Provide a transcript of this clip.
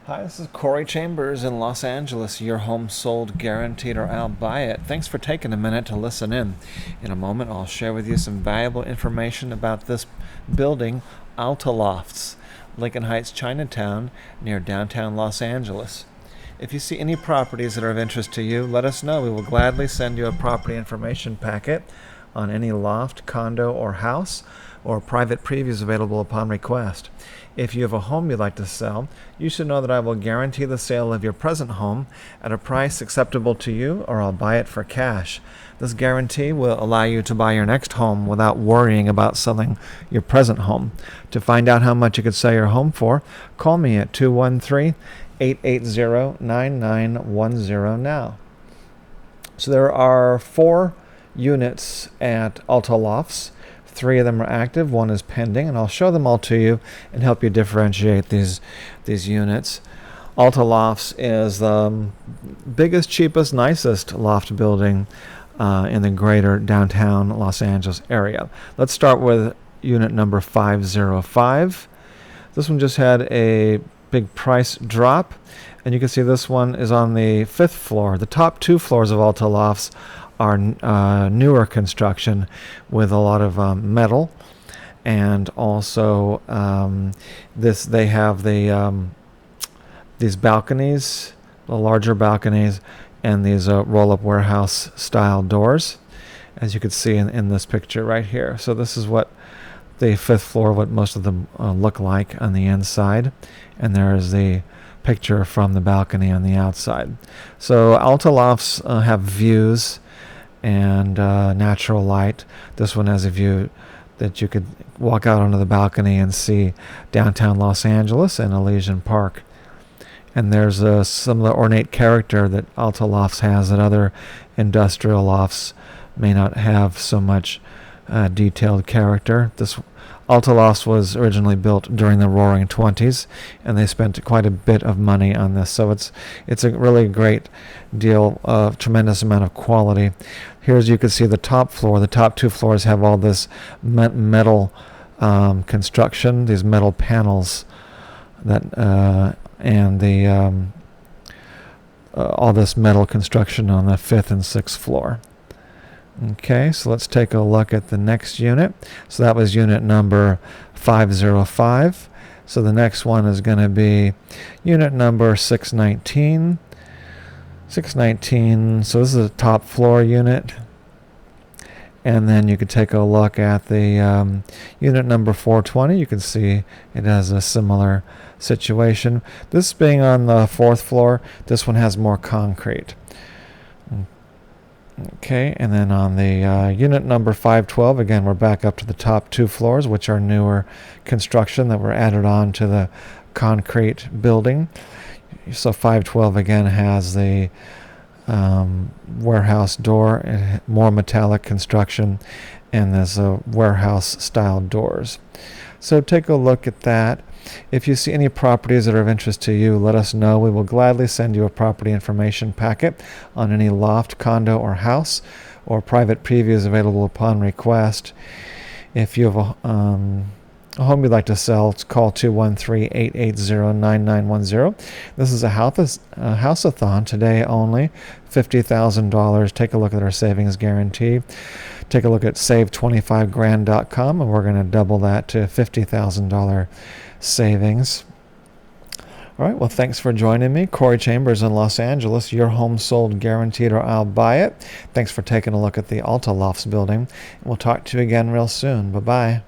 Hi, this is Corey Chambers in Los Angeles. Your home sold guaranteed or I'll buy it. Thanks for taking a minute to listen in. In a moment, I'll share with you some valuable information about this building, Alta Lofts, Lincoln Heights, Chinatown, near downtown Los Angeles. If you see any properties that are of interest to you, let us know. We will gladly send you a property information packet on any loft, condo, or house, or private previews available upon request. If you have a home you'd like to sell, you should know that I will guarantee the sale of your present home at a price acceptable to you, or I'll buy it for cash. This guarantee will allow you to buy your next home without worrying about selling your present home. To find out how much you could sell your home for, call me at 213-880-9910 now. So there are 4 units at Alta Lofts. 3 of them are active, 1 is pending, and I'll show them all to you and help you differentiate these units. Alta Lofts is the biggest, cheapest, nicest loft building in the greater downtown Los Angeles area. Let's start with unit number 505. This one just had a big price drop, and you can see this one is on the 5th floor. The top 2 floors of Alta Lofts are newer construction with a lot of metal, and also they have these balconies, the larger balconies, and these roll-up warehouse style doors, as you can see in this picture right here. So this is what the 5th floor, what most of them look like on the inside, and there is the picture from the balcony on the outside. So Alta Lofts have views and natural light. This one has a view that you could walk out onto the balcony and see downtown Los Angeles and Elysian Park. And there's some of the ornate character that Alta Lofts has that other industrial lofts may not have so much detailed character. This Alta Lofts was originally built during the Roaring '20s, and they spent quite a bit of money on this. So it's a really great deal of tremendous amount of quality. Here, as you can see, the top floor, the top 2 floors have all this metal construction, these metal panels that and the all this metal construction on the 5th and 6th floor. Okay, so let's take a look at the next unit. So that was unit number 505. So the next one is going to be unit number 619. 619, so this is a top floor unit. And then you could take a look at the unit number 420. You can see it has a similar situation. This being on the 4th floor, this one has more concrete. Okay, and then on the unit number 512, again, we're back up to the top 2 floors, which are newer construction that were added on to the concrete building. So 512 again has the warehouse door, more metallic construction, and there's warehouse style doors. So take a look at that. If you see any properties that are of interest to you, let us know. We will gladly send you a property information packet on any loft, condo, or house, or private previews available upon request. If you have a home you'd like to sell, call 213-880-9910. This is a house-a-thon today only, $50,000. Take a look at our savings guarantee. Take a look at save25grand.com, and we're going to double that to $50,000 savings. All right, well, thanks for joining me. Corey Chambers in Los Angeles. Your home sold guaranteed or I'll buy it. Thanks for taking a look at the Alta Lofts building. We'll talk to you again real soon. Bye-bye.